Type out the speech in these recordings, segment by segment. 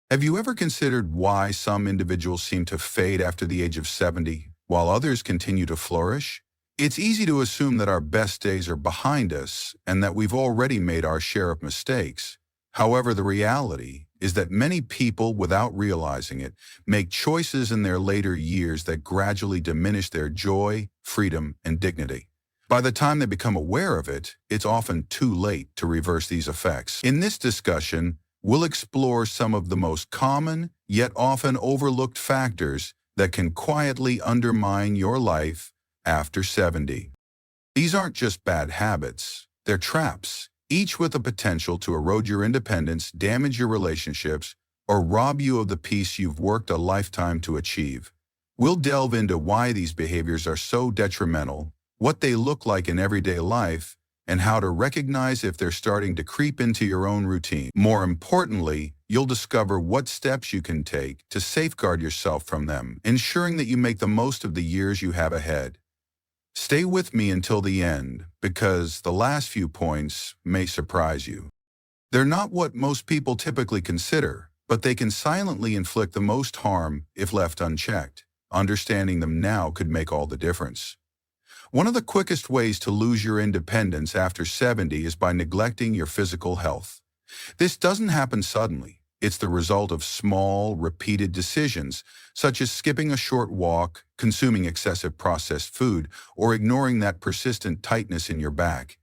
Have you ever considered why some individuals seem to fade after the age of 70, while others continue to flourish? It's easy to assume that our best days are behind us and that we've already made our share of mistakes. However, the reality is that many people, without realizing it, make choices in their later years that gradually diminish their joy, freedom, and dignity. By the time they become aware of it, it's often too late to reverse these effects. In this discussion, we'll explore some of the most common, yet often overlooked factors that can quietly undermine your life after 70. These aren't just bad habits, they're traps, each with the potential to erode your independence, damage your relationships, or rob you of the peace you've worked a lifetime to achieve. We'll delve into why these behaviors are so detrimental, what they look like in everyday life, and how to recognize if they're starting to creep into your own routine. More importantly, you'll discover what steps you can take to safeguard yourself from them, ensuring that you make the most of the years you have ahead. Stay with me until the end, because the last few points may surprise you. They're not what most people typically consider, but they can silently inflict the most harm if left unchecked. Understanding them now could make all the difference. One of the quickest ways to lose your independence after 70 is by neglecting your physical health. This doesn't happen suddenly. It's the result of small, repeated decisions, such as skipping a short walk, consuming excessive processed food, or ignoring that persistent tightness in your back.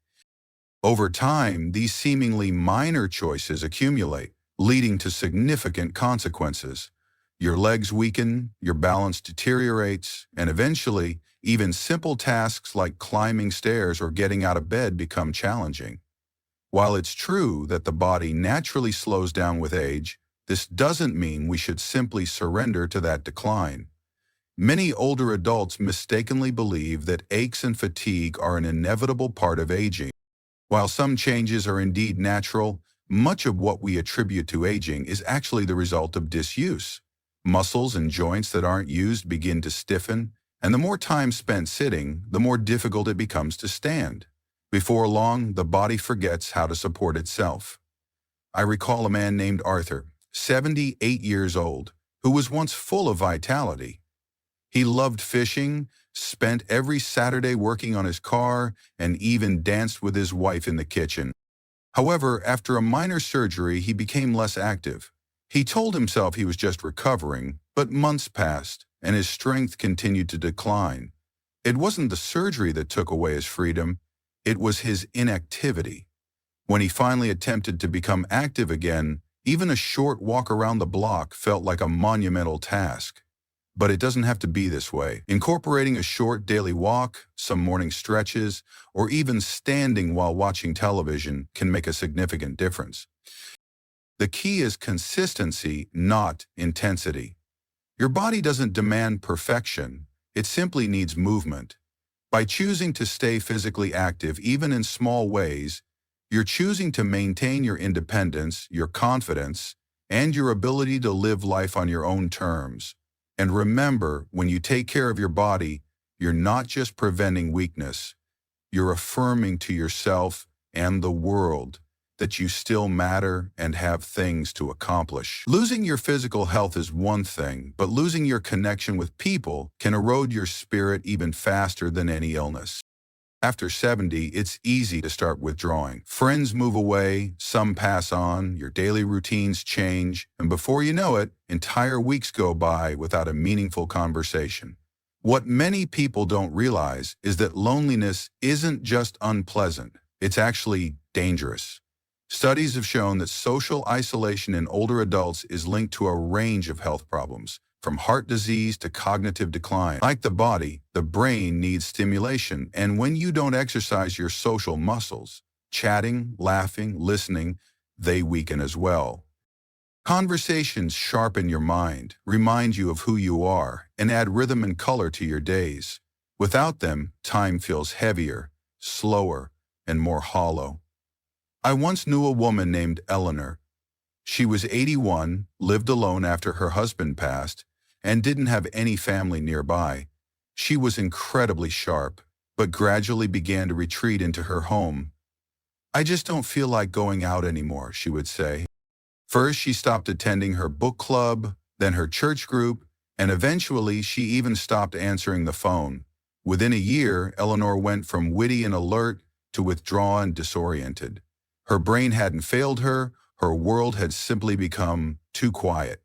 Over time, these seemingly minor choices accumulate, leading to significant consequences. Your legs weaken, your balance deteriorates, and eventually, even simple tasks like climbing stairs or getting out of bed become challenging. While it's true that the body naturally slows down with age, this doesn't mean we should simply surrender to that decline. Many older adults mistakenly believe that aches and fatigue are an inevitable part of aging. While some changes are indeed natural, much of what we attribute to aging is actually the result of disuse. Muscles and joints that aren't used begin to stiffen, and the more time spent sitting, the more difficult it becomes to stand. Before long, the body forgets how to support itself. I recall a man named Arthur, 78 years old, who was once full of vitality. He loved fishing, spent every Saturday working on his car, and even danced with his wife in the kitchen. However, after a minor surgery, he became less active. He told himself he was just recovering, but months passed, and his strength continued to decline. It wasn't the surgery that took away his freedom, it was his inactivity. When he finally attempted to become active again, even a short walk around the block felt like a monumental task. But it doesn't have to be this way. Incorporating a short daily walk, some morning stretches, or even standing while watching television can make a significant difference. The key is consistency, not intensity. Your body doesn't demand perfection, it simply needs movement. By choosing to stay physically active, even in small ways, you're choosing to maintain your independence, your confidence, and your ability to live life on your own terms. And remember, when you take care of your body, you're not just preventing weakness, you're affirming to yourself and the world that you still matter and have things to accomplish. Losing your physical health is one thing, but losing your connection with people can erode your spirit even faster than any illness. After 70, it's easy to start withdrawing. Friends move away, some pass on, your daily routines change, and before you know it, entire weeks go by without a meaningful conversation. What many people don't realize is that loneliness isn't just unpleasant, it's actually dangerous. Studies have shown that social isolation in older adults is linked to a range of health problems, from heart disease to cognitive decline. Like the body, the brain needs stimulation, and when you don't exercise your social muscles, chatting, laughing, listening, they weaken as well. Conversations sharpen your mind, remind you of who you are, and add rhythm and color to your days. Without them, time feels heavier, slower, and more hollow. I once knew a woman named Eleanor. She was 81, lived alone after her husband passed, and didn't have any family nearby. She was incredibly sharp, but gradually began to retreat into her home. "I just don't feel like going out anymore," she would say. First, she stopped attending her book club, then her church group, and eventually she even stopped answering the phone. Within a year, Eleanor went from witty and alert to withdrawn and disoriented. Her brain hadn't failed her, her world had simply become too quiet.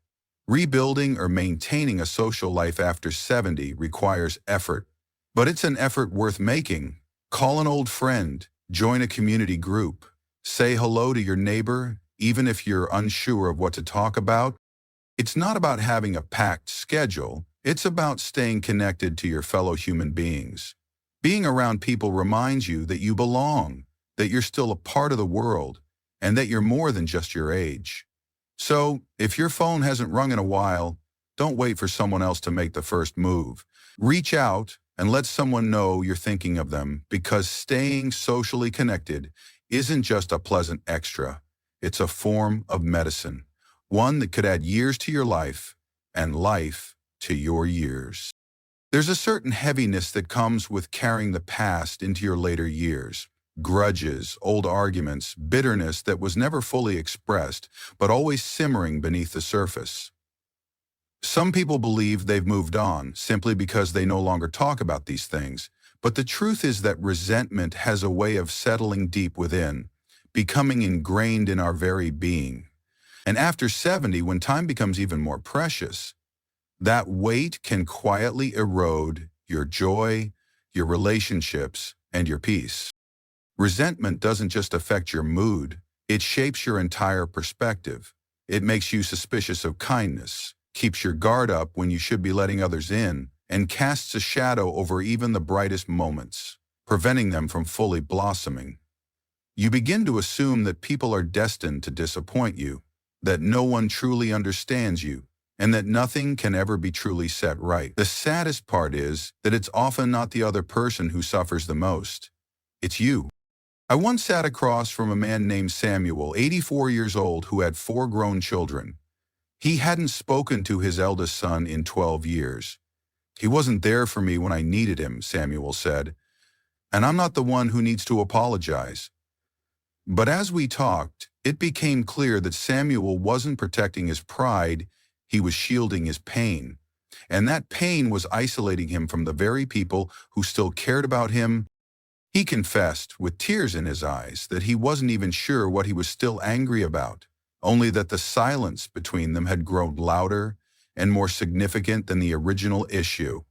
Rebuilding or maintaining a social life after 70 requires effort, but it's an effort worth making. Call an old friend, join a community group, say hello to your neighbor, even if you're unsure of what to talk about. It's not about having a packed schedule, it's about staying connected to your fellow human beings. Being around people reminds you that you belong, that you're still a part of the world, and that you're more than just your age. So, if your phone hasn't rung in a while, don't wait for someone else to make the first move. Reach out and let someone know you're thinking of them, because staying socially connected isn't just a pleasant extra. It's a form of medicine, one that could add years to your life and life to your years. There's a certain heaviness that comes with carrying the past into your later years. Grudges, old arguments, bitterness that was never fully expressed, but always simmering beneath the surface. Some people believe they've moved on simply because they no longer talk about these things, but the truth is that resentment has a way of settling deep within, becoming ingrained in our very being. And after 70, when time becomes even more precious, that weight can quietly erode your joy, your relationships, and your peace. Resentment doesn't just affect your mood, it shapes your entire perspective. It makes you suspicious of kindness, keeps your guard up when you should be letting others in, and casts a shadow over even the brightest moments, preventing them from fully blossoming. You begin to assume that people are destined to disappoint you, that no one truly understands you, and that nothing can ever be truly set right. The saddest part is that it's often not the other person who suffers the most. It's you. I once sat across from a man named Samuel, 84 years old, who had 4 grown children. He hadn't spoken to his eldest son in 12 years. "He wasn't there for me when I needed him," Samuel said, "and I'm not the one who needs to apologize." But as we talked, it became clear that Samuel wasn't protecting his pride, he was shielding his pain. And that pain was isolating him from the very people who still cared about him. He confessed, with tears in his eyes, that he wasn't even sure what he was still angry about, only that the silence between them had grown louder and more significant than the original issue.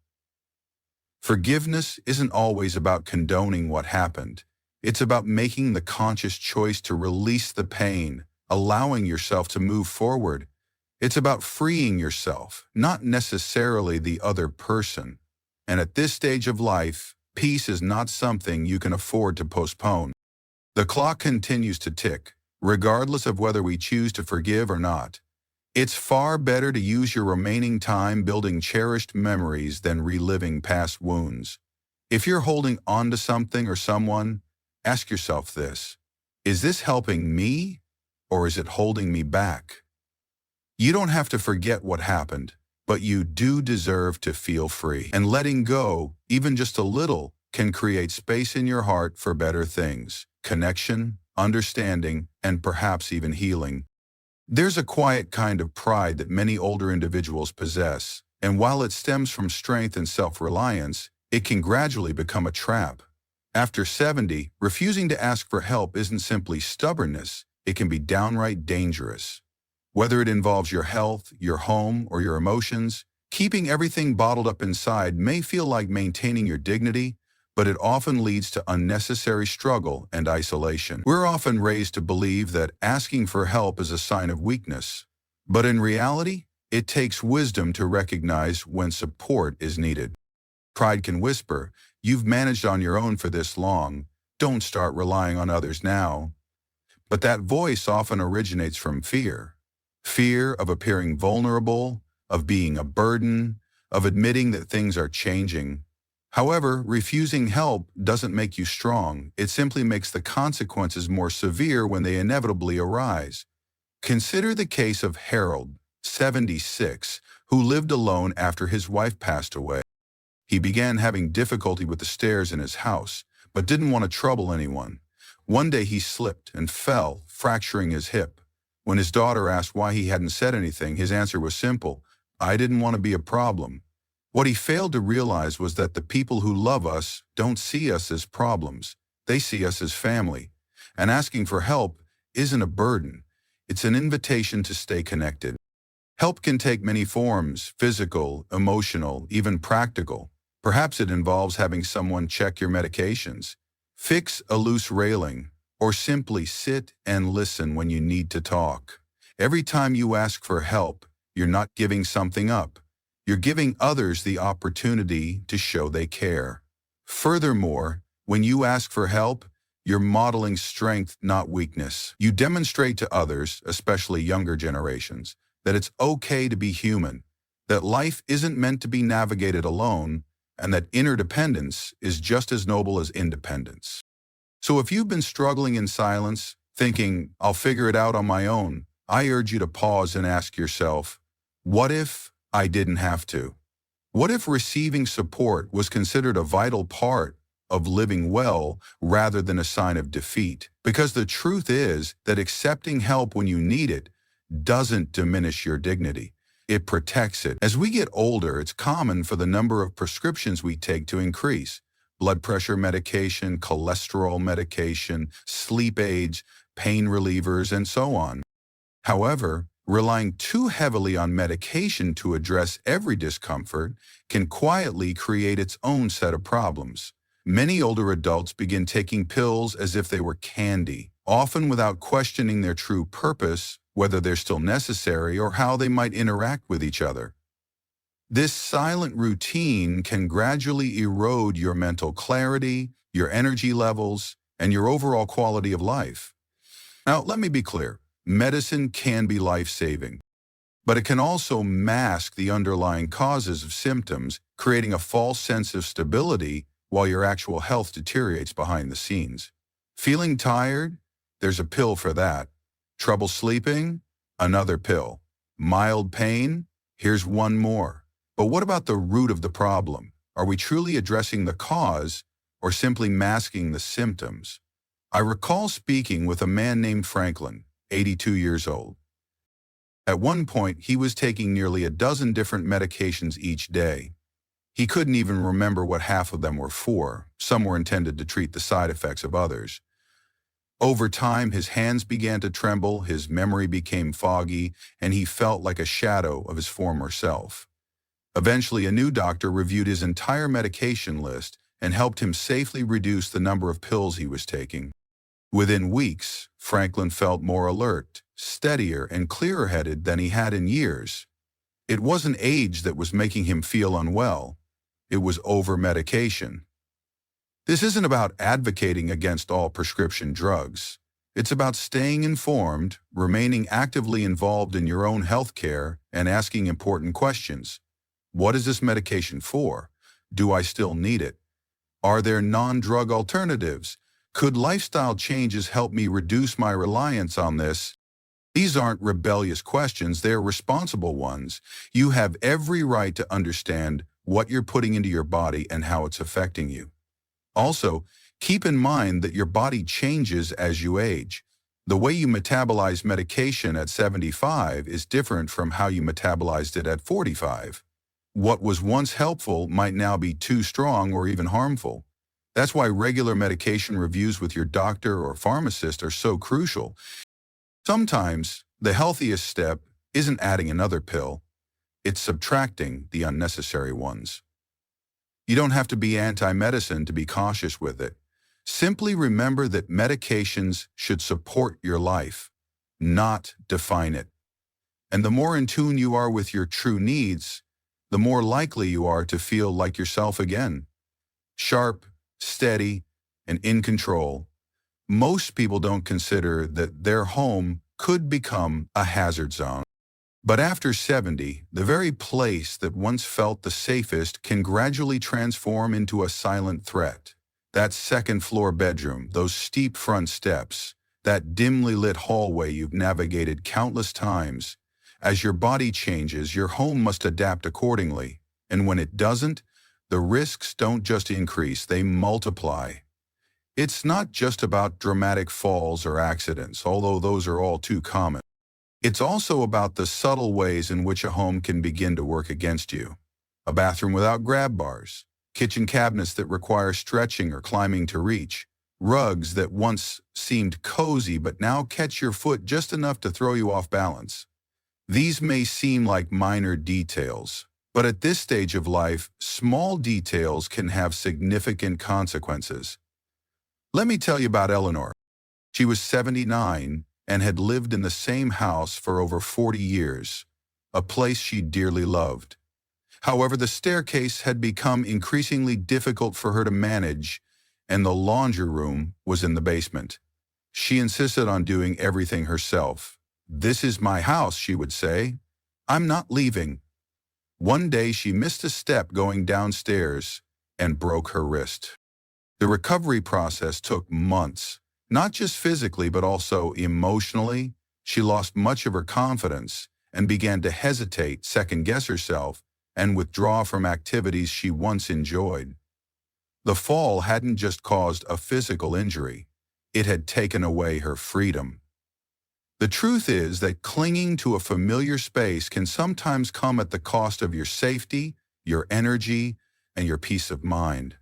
Forgiveness isn't always about condoning what happened. It's about making the conscious choice to release the pain, allowing yourself to move forward. It's about freeing yourself, not necessarily the other person. And at this stage of life, peace is not something you can afford to postpone. The clock continues to tick, regardless of whether we choose to forgive or not. It's far better to use your remaining time building cherished memories than reliving past wounds. If you're holding on to something or someone, ask yourself this: is this helping me, or is it holding me back? You don't have to forget what happened, but you do deserve to feel free. And letting go, even just a little, can create space in your heart for better things: connection, understanding, and perhaps even healing. There's a quiet kind of pride that many older individuals possess, and while it stems from strength and self-reliance, it can gradually become a trap. After 70, refusing to ask for help isn't simply stubbornness, it can be downright dangerous. Whether it involves your health, your home, or your emotions, keeping everything bottled up inside may feel like maintaining your dignity, but it often leads to unnecessary struggle and isolation. We're often raised to believe that asking for help is a sign of weakness, but in reality, it takes wisdom to recognize when support is needed. Pride can whisper, "You've managed on your own for this long, don't start relying on others now." But that voice often originates from fear. Fear of appearing vulnerable, of being a burden, of admitting that things are changing. However, refusing help doesn't make you strong. It simply makes the consequences more severe when they inevitably arise. Consider the case of Harold, 76, who lived alone after his wife passed away. He began having difficulty with the stairs in his house, but didn't want to trouble anyone. One day he slipped and fell, fracturing his hip. When his daughter asked why he hadn't said anything, his answer was simple: "I didn't want to be a problem." What he failed to realize was that the people who love us don't see us as problems. They see us as family. And asking for help isn't a burden. It's an invitation to stay connected. Help can take many forms: physical, emotional, even practical. Perhaps it involves having someone check your medications, fix a loose railing, or simply sit and listen when you need to talk. Every time you ask for help, you're not giving something up. You're giving others the opportunity to show they care. Furthermore, when you ask for help, you're modeling strength, not weakness. You demonstrate to others, especially younger generations, that it's okay to be human, that life isn't meant to be navigated alone, and that interdependence is just as noble as independence. So if you've been struggling in silence, thinking, "I'll figure it out on my own," I urge you to pause and ask yourself, what if I didn't have to? What if receiving support was considered a vital part of living well rather than a sign of defeat? Because the truth is that accepting help when you need it doesn't diminish your dignity. It protects it. As we get older, it's common for the number of prescriptions we take to increase. Blood pressure medication, cholesterol medication, sleep aids, pain relievers, and so on. However, relying too heavily on medication to address every discomfort can quietly create its own set of problems. Many older adults begin taking pills as if they were candy, often without questioning their true purpose, whether they're still necessary, or how they might interact with each other. This silent routine can gradually erode your mental clarity, your energy levels, and your overall quality of life. Now, let me be clear. Medicine can be life-saving, but it can also mask the underlying causes of symptoms, creating a false sense of stability while your actual health deteriorates behind the scenes. Feeling tired? There's a pill for that. Trouble sleeping? Another pill. Mild pain? Here's one more. But what about the root of the problem? Are we truly addressing the cause or simply masking the symptoms? I recall speaking with a man named Franklin, 82 years old. At one point, he was taking nearly a dozen different medications each day. He couldn't even remember what half of them were for. Some were intended to treat the side effects of others. Over time, his hands began to tremble, his memory became foggy, and he felt like a shadow of his former self. Eventually, a new doctor reviewed his entire medication list and helped him safely reduce the number of pills he was taking. Within weeks, Franklin felt more alert, steadier, and clearer-headed than he had in years. It wasn't age that was making him feel unwell. It was over-medication. This isn't about advocating against all prescription drugs. It's about staying informed, remaining actively involved in your own health care, and asking important questions. What is this medication for? Do I still need it? Are there non-drug alternatives? Could lifestyle changes help me reduce my reliance on this? These aren't rebellious questions, they're responsible ones. You have every right to understand what you're putting into your body and how it's affecting you. Also, keep in mind that your body changes as you age. The way you metabolize medication at 75 is different from how you metabolized it at 45. What was once helpful might now be too strong or even harmful. That's why regular medication reviews with your doctor or pharmacist are so crucial. Sometimes, the healthiest step isn't adding another pill, it's subtracting the unnecessary ones. You don't have to be anti-medicine to be cautious with it. Simply remember that medications should support your life, not define it. And the more in tune you are with your true needs, the more likely you are to feel like yourself again. Sharp, steady, and in control. Most people don't consider that their home could become a hazard zone. But after 70, the very place that once felt the safest can gradually transform into a silent threat. That second-floor bedroom, those steep front steps, that dimly lit hallway you've navigated countless times. As your body changes, your home must adapt accordingly. And when it doesn't, the risks don't just increase, they multiply. It's not just about dramatic falls or accidents, although those are all too common. It's also about the subtle ways in which a home can begin to work against you. A bathroom without grab bars, kitchen cabinets that require stretching or climbing to reach, rugs that once seemed cozy but now catch your foot just enough to throw you off balance. These may seem like minor details, but at this stage of life, small details can have significant consequences. Let me tell you about Eleanor. She was 79 and had lived in the same house for over 40 years, a place she dearly loved. However, the staircase had become increasingly difficult for her to manage, and the laundry room was in the basement. She insisted on doing everything herself. "This is my house," she would say. "I'm not leaving." One day she missed a step going downstairs and broke her wrist. The recovery process took months, not just physically but also emotionally. She lost much of her confidence and began to hesitate, second-guess herself, and withdraw from activities she once enjoyed. The fall hadn't just caused a physical injury, it had taken away her freedom. The truth is that clinging to a familiar space can sometimes come at the cost of your safety, your energy, and your peace of mind.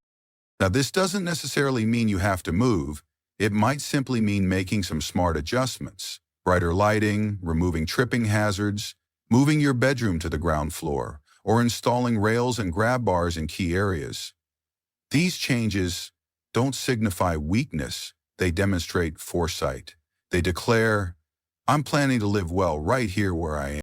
Now, this doesn't necessarily mean you have to move. It might simply mean making some smart adjustments, brighter lighting, removing tripping hazards, moving your bedroom to the ground floor, or installing rails and grab bars in key areas. These changes don't signify weakness, they demonstrate foresight. They declare, "I'm planning to live well right here where I am."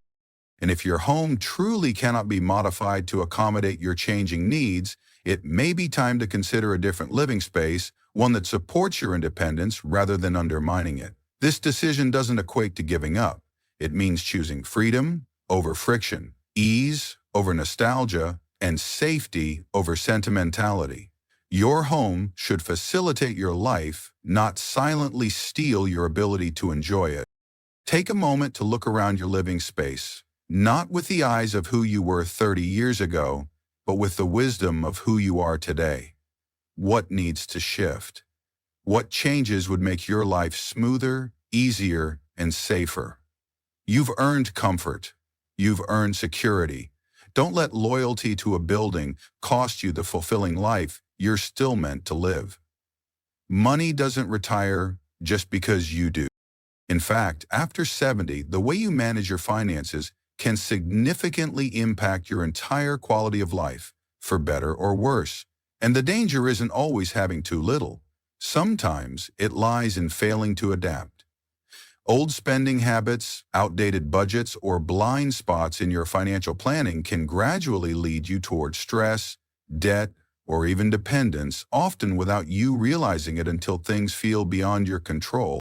And if your home truly cannot be modified to accommodate your changing needs, it may be time to consider a different living space, one that supports your independence rather than undermining it. This decision doesn't equate to giving up. It means choosing freedom over friction, ease over nostalgia, and safety over sentimentality. Your home should facilitate your life, not silently steal your ability to enjoy it. Take a moment to look around your living space, not with the eyes of who you were 30 years ago, but with the wisdom of who you are today. What needs to shift? What changes would make your life smoother, easier, and safer? You've earned comfort. You've earned security. Don't let loyalty to a building cost you the fulfilling life you're still meant to live. Money doesn't retire just because you do. In fact, after 70, the way you manage your finances can significantly impact your entire quality of life, for better or worse. And the danger isn't always having too little. Sometimes it lies in failing to adapt. Old spending habits, outdated budgets, or blind spots in your financial planning can gradually lead you toward stress, debt, or even dependence, often without you realizing it until things feel beyond your control.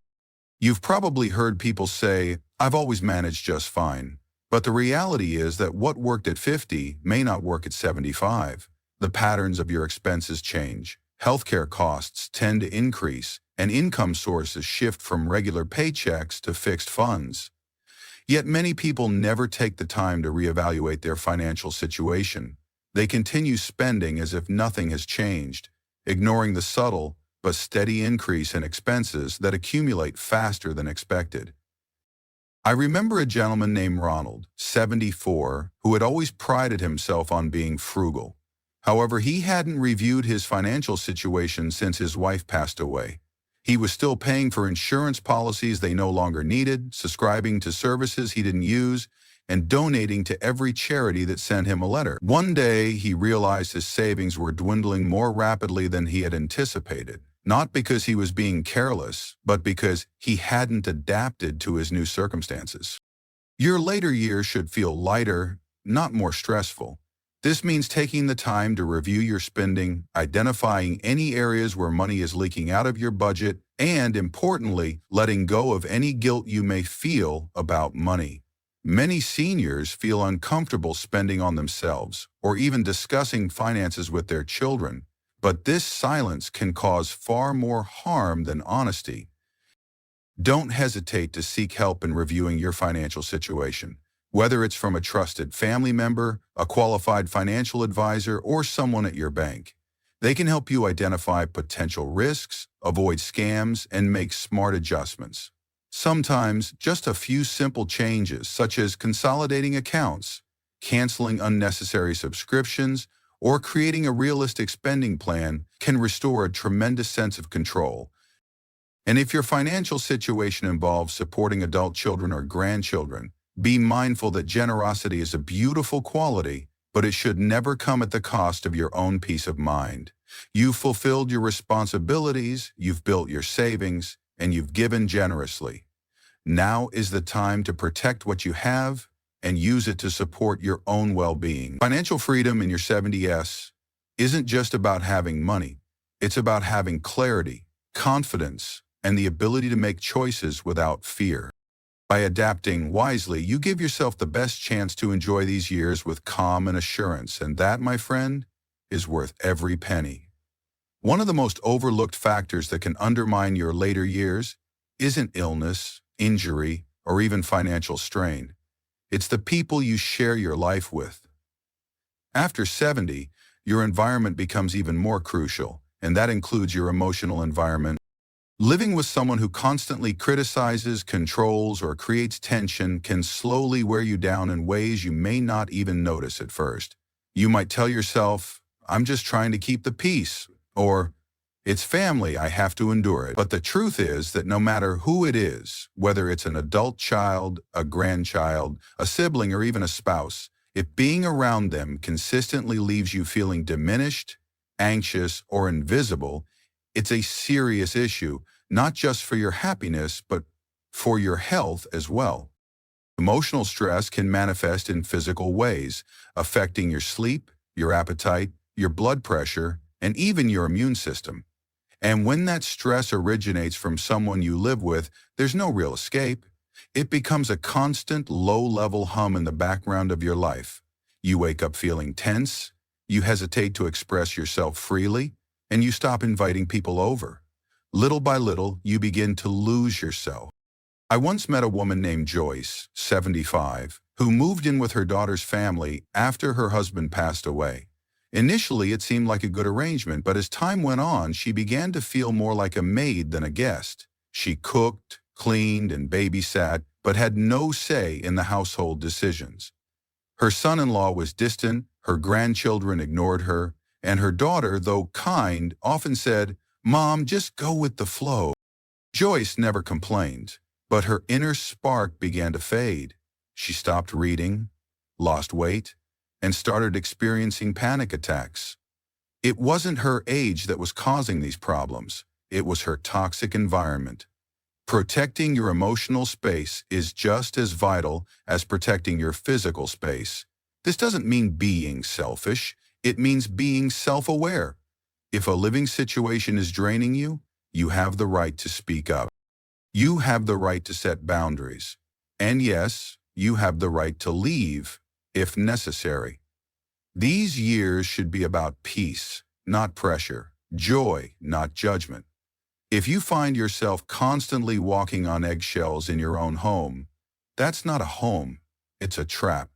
You've probably heard people say, "I've always managed just fine." But the reality is that what worked at 50 may not work at 75. The patterns of your expenses change. Healthcare costs tend to increase, and income sources shift from regular paychecks to fixed funds. Yet many people never take the time to reevaluate their financial situation. They continue spending as if nothing has changed, ignoring the subtle but steady increase in expenses that accumulate faster than expected. I remember a gentleman named Ronald, 74, who had always prided himself on being frugal. However, he hadn't reviewed his financial situation since his wife passed away. He was still paying for insurance policies they no longer needed, subscribing to services he didn't use, and donating to every charity that sent him a letter. One day, he realized his savings were dwindling more rapidly than he had anticipated. Not because he was being careless, but because he hadn't adapted to his new circumstances. Your later years should feel lighter, not more stressful. This means taking the time to review your spending, identifying any areas where money is leaking out of your budget, and, importantly, letting go of any guilt you may feel about money. Many seniors feel uncomfortable spending on themselves, or even discussing finances with their children. But this silence can cause far more harm than honesty. Don't hesitate to seek help in reviewing your financial situation, whether it's from a trusted family member, a qualified financial advisor, or someone at your bank. They can help you identify potential risks, avoid scams, and make smart adjustments. Sometimes just a few simple changes, such as consolidating accounts, canceling unnecessary subscriptions, or creating a realistic spending plan, can restore a tremendous sense of control. And if your financial situation involves supporting adult children or grandchildren, be mindful that generosity is a beautiful quality, but it should never come at the cost of your own peace of mind. You've fulfilled your responsibilities, you've built your savings, and you've given generously. Now is the time to protect what you have and use it to support your own well-being. Financial freedom in your 70s isn't just about having money. It's about having clarity, confidence, and the ability to make choices without fear. By adapting wisely, you give yourself the best chance to enjoy these years with calm and assurance, and that, my friend, is worth every penny. One of the most overlooked factors that can undermine your later years isn't illness, injury, or even financial strain. It's the people you share your life with. After 70, your environment becomes even more crucial, and that includes your emotional environment. Living with someone who constantly criticizes, controls, or creates tension can slowly wear you down in ways you may not even notice at first. You might tell yourself, "I'm just trying to keep the peace," or "It's family, I have to endure it." But the truth is that no matter who it is, whether it's an adult child, a grandchild, a sibling, or even a spouse, if being around them consistently leaves you feeling diminished, anxious, or invisible, it's a serious issue, not just for your happiness, but for your health as well. Emotional stress can manifest in physical ways, affecting your sleep, your appetite, your blood pressure, and even your immune system. And when that stress originates from someone you live with, there's no real escape. It becomes a constant, low-level hum in the background of your life. You wake up feeling tense, you hesitate to express yourself freely, and you stop inviting people over. Little by little, you begin to lose yourself. I once met a woman named Joyce, 75, who moved in with her daughter's family after her husband passed away. Initially, it seemed like a good arrangement, but as time went on, she began to feel more like a maid than a guest. She cooked, cleaned, and babysat, but had no say in the household decisions. Her son-in-law was distant, her grandchildren ignored her, and her daughter, though kind, often said, "Mom, just go with the flow." Joyce never complained, but her inner spark began to fade. She stopped reading, lost weight, and started experiencing panic attacks. It wasn't her age that was causing these problems. It was her toxic environment. Protecting your emotional space is just as vital as protecting your physical space. This doesn't mean being selfish. It means being self-aware. If a living situation is draining you, you have the right to speak up. You have the right to set boundaries. And yes, you have the right to leave if necessary. These years should be about peace, not pressure, joy, not judgment. If you find yourself constantly walking on eggshells in your own home, that's not a home, it's a trap.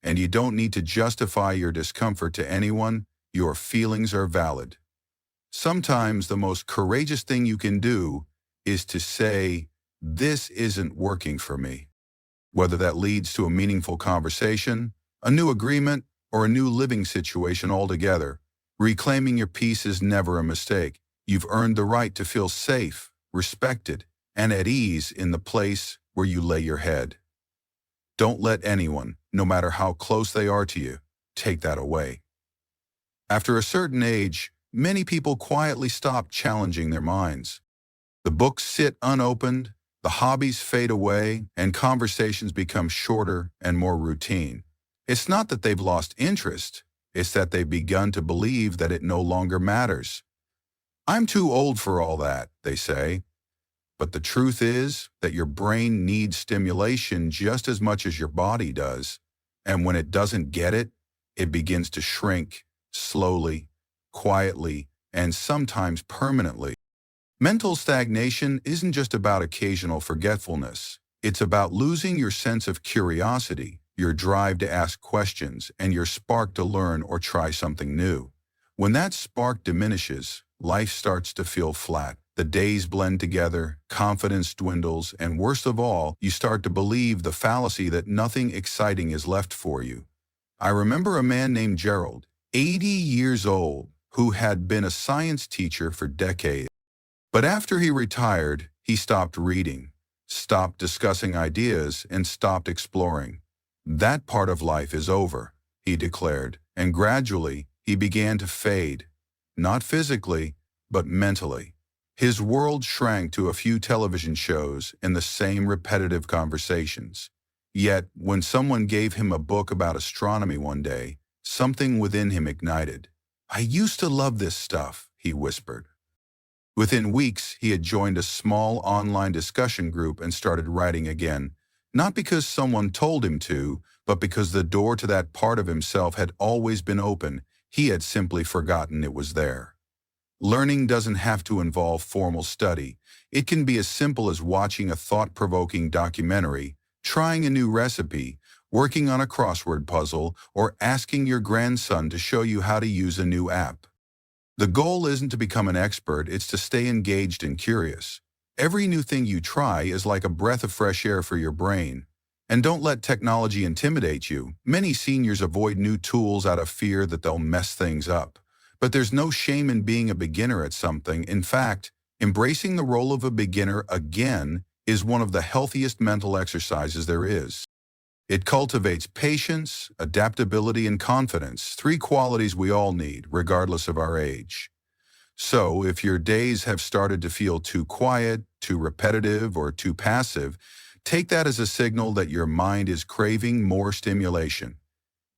And you don't need to justify your discomfort to anyone. Your feelings are valid. Sometimes the most courageous thing you can do is to say, "This isn't working for me." Whether that leads to a meaningful conversation, a new agreement, or a new living situation altogether, reclaiming your peace is never a mistake. You've earned the right to feel safe, respected, and at ease in the place where you lay your head. Don't let anyone, no matter how close they are to you, take that away. After a certain age, many people quietly stop challenging their minds. The books sit unopened, the hobbies fade away, and conversations become shorter and more routine. It's not that they've lost interest, it's that they've begun to believe that it no longer matters. "I'm too old for all that," they say. But the truth is that your brain needs stimulation just as much as your body does. And when it doesn't get it, it begins to shrink, slowly, quietly, and sometimes permanently. Mental stagnation isn't just about occasional forgetfulness. It's about losing your sense of curiosity, your drive to ask questions, and your spark to learn or try something new. When that spark diminishes, life starts to feel flat. The days blend together, confidence dwindles, and worst of all, you start to believe the fallacy that nothing exciting is left for you. I remember a man named Gerald, 80 years old, who had been a science teacher for decades. But after he retired, he stopped reading, stopped discussing ideas, and stopped exploring. That part of life is over, he declared, and gradually he began to fade, not physically, but mentally. His world shrank to a few television shows and the same repetitive conversations. Yet, when someone gave him a book about astronomy one day, something within him ignited. "I used to love this stuff," he whispered. Within weeks, he had joined a small online discussion group and started writing again, not because someone told him to, but because the door to that part of himself had always been open. He had simply forgotten it was there. Learning doesn't have to involve formal study. It can be as simple as watching a thought-provoking documentary, trying a new recipe, working on a crossword puzzle, or asking your grandson to show you how to use a new app. The goal isn't to become an expert, it's to stay engaged and curious. Every new thing you try is like a breath of fresh air for your brain. And don't let technology intimidate you. Many seniors avoid new tools out of fear that they'll mess things up. But there's no shame in being a beginner at something. In fact, embracing the role of a beginner again is one of the healthiest mental exercises there is. It cultivates patience, adaptability, and confidence, three qualities we all need, regardless of our age. So, if your days have started to feel too quiet, too repetitive, or too passive, take that as a signal that your mind is craving more stimulation.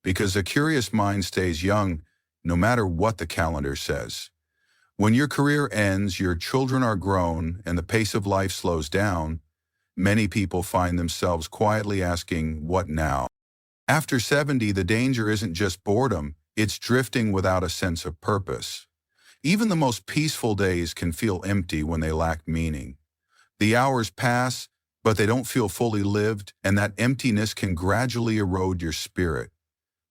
Because a curious mind stays young, no matter what the calendar says. When your career ends, your children are grown, and the pace of life slows down, many people find themselves quietly asking, "What now?" After 70, the danger isn't just boredom, it's drifting without a sense of purpose. Even the most peaceful days can feel empty when they lack meaning. The hours pass, but they don't feel fully lived, and that emptiness can gradually erode your spirit.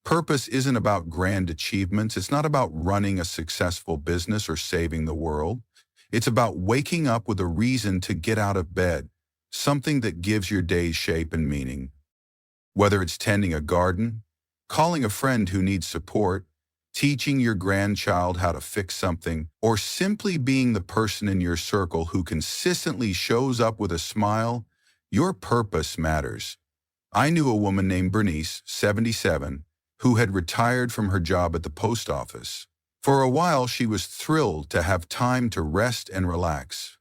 Purpose isn't about grand achievements. It's not about running a successful business or saving the world. It's about waking up with a reason to get out of bed, something that gives your days shape and meaning. Whether it's tending a garden, calling a friend who needs support, teaching your grandchild how to fix something, or simply being the person in your circle who consistently shows up with a smile, your purpose matters. I knew a woman named Bernice, 77, who had retired from her job at the post office. For a while, she was thrilled to have time to rest and relax.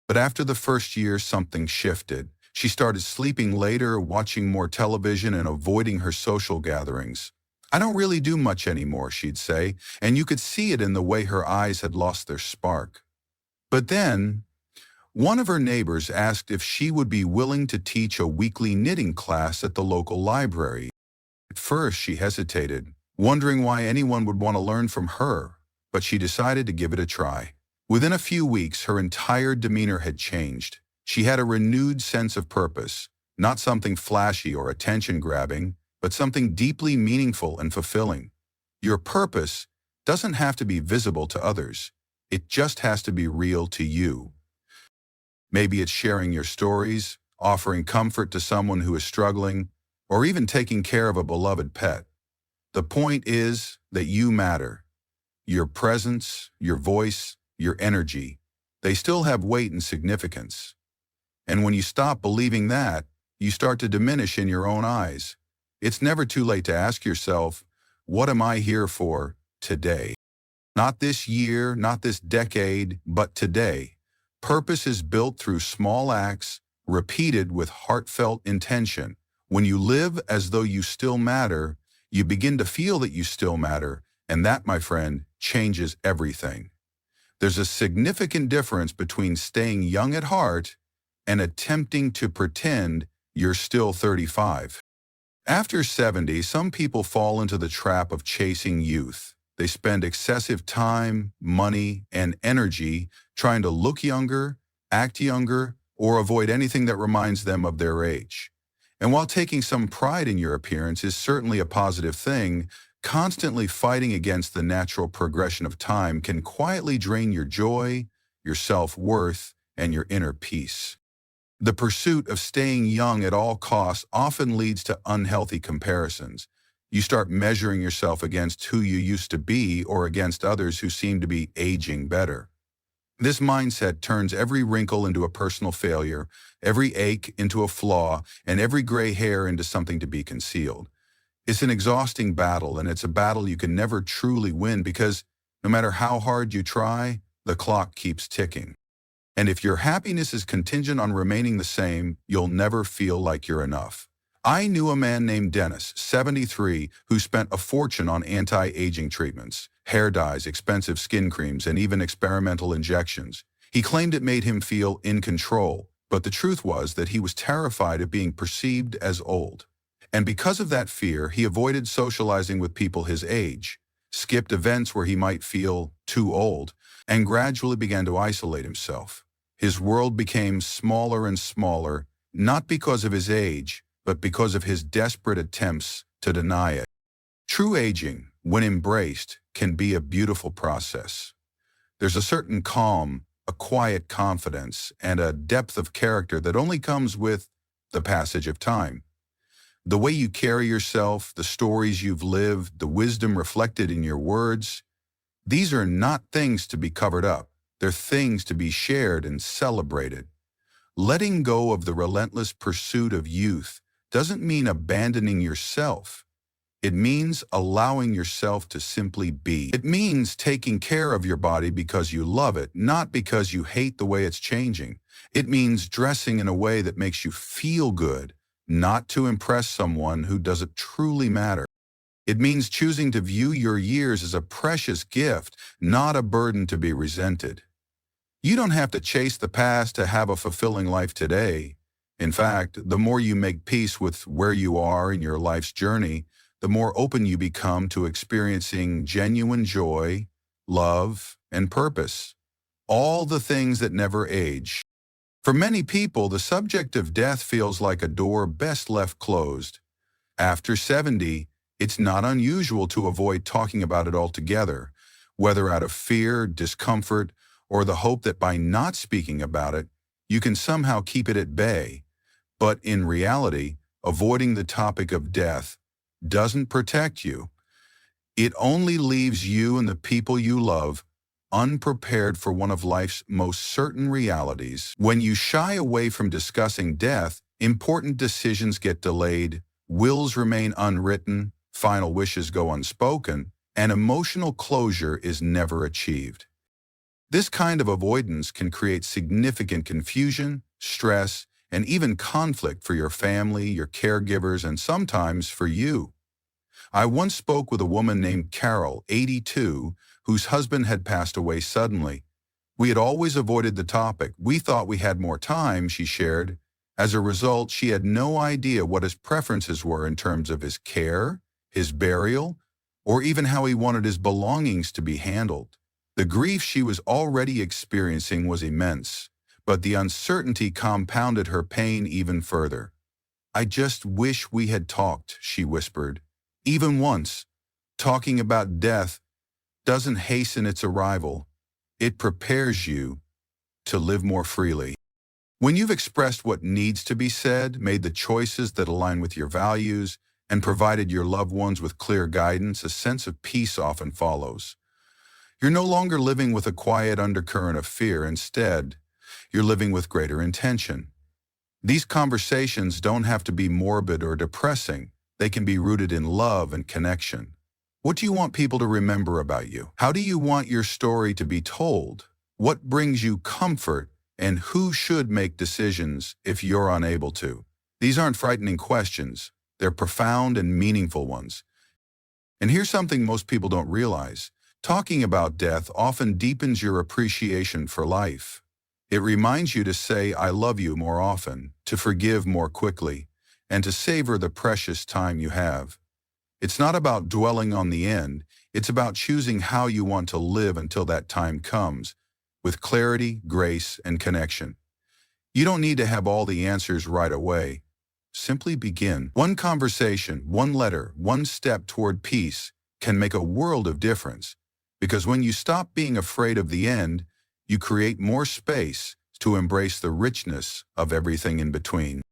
But after the first year, something shifted. She started sleeping later, watching more television, and avoiding her social gatherings. "I don't really do much anymore," she'd say, and you could see it in the way her eyes had lost their spark. But then, one of her neighbors asked if she would be willing to teach a weekly knitting class at the local library. At first, she hesitated, wondering why anyone would want to learn from her, but she decided to give it a try. Within a few weeks, her entire demeanor had changed. She had a renewed sense of purpose, not something flashy or attention-grabbing, but something deeply meaningful and fulfilling. Your purpose doesn't have to be visible to others. It just has to be real to you. Maybe it's sharing your stories, offering comfort to someone who is struggling, or even taking care of a beloved pet. The point is that you matter. Your presence, your voice, your energy, they still have weight and significance. And when you stop believing that, you start to diminish in your own eyes. It's never too late to ask yourself, what am I here for today? Not this year, not this decade, but today. Purpose is built through small acts, repeated with heartfelt intention. When you live as though you still matter, you begin to feel that you still matter, and that, my friend, changes everything. There's a significant difference between staying young at heart and attempting to pretend you're still 35. After 70, some people fall into the trap of chasing youth. They spend excessive time, money, and energy trying to look younger, act younger, or avoid anything that reminds them of their age. And while taking some pride in your appearance is certainly a positive thing, constantly fighting against the natural progression of time can quietly drain your joy, your self-worth, and your inner peace. The pursuit of staying young at all costs often leads to unhealthy comparisons. You start measuring yourself against who you used to be or against others who seem to be aging better. This mindset turns every wrinkle into a personal failure, every ache into a flaw, and every gray hair into something to be concealed. It's an exhausting battle, and it's a battle you can never truly win because no matter how hard you try, the clock keeps ticking. And if your happiness is contingent on remaining the same, you'll never feel like you're enough. I knew a man named Dennis, 73, who spent a fortune on anti-aging treatments, hair dyes, expensive skin creams, and even experimental injections. He claimed it made him feel in control, but the truth was that he was terrified of being perceived as old. And because of that fear, he avoided socializing with people his age, skipped events where he might feel too old, and gradually began to isolate himself. His world became smaller and smaller, not because of his age, but because of his desperate attempts to deny it. True aging, when embraced, can be a beautiful process. There's a certain calm, a quiet confidence, and a depth of character that only comes with the passage of time. The way you carry yourself, the stories you've lived, the wisdom reflected in your words, these are not things to be covered up. They're things to be shared and celebrated. Letting go of the relentless pursuit of youth doesn't mean abandoning yourself. It means allowing yourself to simply be. It means taking care of your body because you love it, not because you hate the way it's changing. It means dressing in a way that makes you feel good, not to impress someone who doesn't truly matter. It means choosing to view your years as a precious gift, not a burden to be resented. You don't have to chase the past to have a fulfilling life today. In fact, the more you make peace with where you are in your life's journey, the more open you become to experiencing genuine joy, love, and purpose. All the things that never age. For many people, the subject of death feels like a door best left closed. After 70, it's not unusual to avoid talking about it altogether, whether out of fear, discomfort, or the hope that by not speaking about it, you can somehow keep it at bay. But in reality, avoiding the topic of death doesn't protect you. It only leaves you and the people you love unprepared for one of life's most certain realities. When you shy away from discussing death, important decisions get delayed, wills remain unwritten, final wishes go unspoken, and emotional closure is never achieved. This kind of avoidance can create significant confusion, stress, and even conflict for your family, your caregivers, and sometimes for you. I once spoke with a woman named Carol, 82, whose husband had passed away suddenly. We had always avoided the topic. We thought we had more time, she shared. As a result, she had no idea what his preferences were in terms of his care, his burial, or even how he wanted his belongings to be handled. The grief she was already experiencing was immense, but the uncertainty compounded her pain even further. "I just wish we had talked," she whispered. "Even once. Talking about death doesn't hasten its arrival. It prepares you to live more freely." When you've expressed what needs to be said, made the choices that align with your values, and provided your loved ones with clear guidance, a sense of peace often follows. You're no longer living with a quiet undercurrent of fear. Instead, you're living with greater intention. These conversations don't have to be morbid or depressing. They can be rooted in love and connection. What do you want people to remember about you? How do you want your story to be told? What brings you comfort, and who should make decisions if you're unable to? These aren't frightening questions. They're profound and meaningful ones. And here's something most people don't realize. Talking about death often deepens your appreciation for life. It reminds you to say, "I love you" more often, to forgive more quickly, and to savor the precious time you have. It's not about dwelling on the end. It's about choosing how you want to live until that time comes, with clarity, grace, and connection. You don't need to have all the answers right away. Simply begin. One conversation, one letter, one step toward peace can make a world of difference. Because when you stop being afraid of the end, you create more space to embrace the richness of everything in between.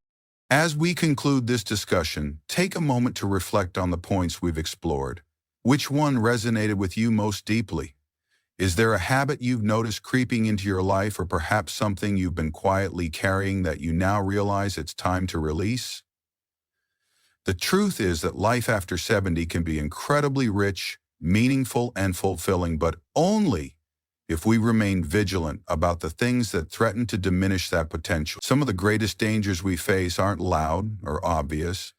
As we conclude this discussion, take a moment to reflect on the points we've explored. Which one resonated with you most deeply? Is there a habit you've noticed creeping into your life, or perhaps something you've been quietly carrying that you now realize it's time to release? The truth is that life after 70 can be incredibly rich, meaningful, and fulfilling, but only if we remain vigilant about the things that threaten to diminish that potential. Some of the greatest dangers we face aren't loud or obvious.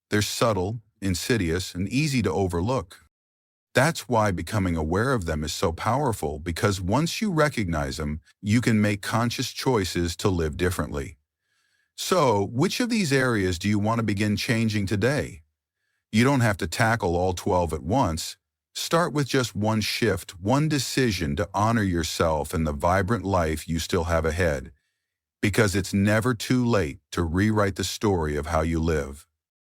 They're subtle, insidious, and easy to overlook. That's why becoming aware of them is so powerful, because once you recognize them, you can make conscious choices to live differently. So, which of these areas do you want to begin changing today? You don't have to tackle all 12 at once. Start with just one shift, one decision to honor yourself and the vibrant life you still have ahead, because it's never too late to rewrite the story of how you live.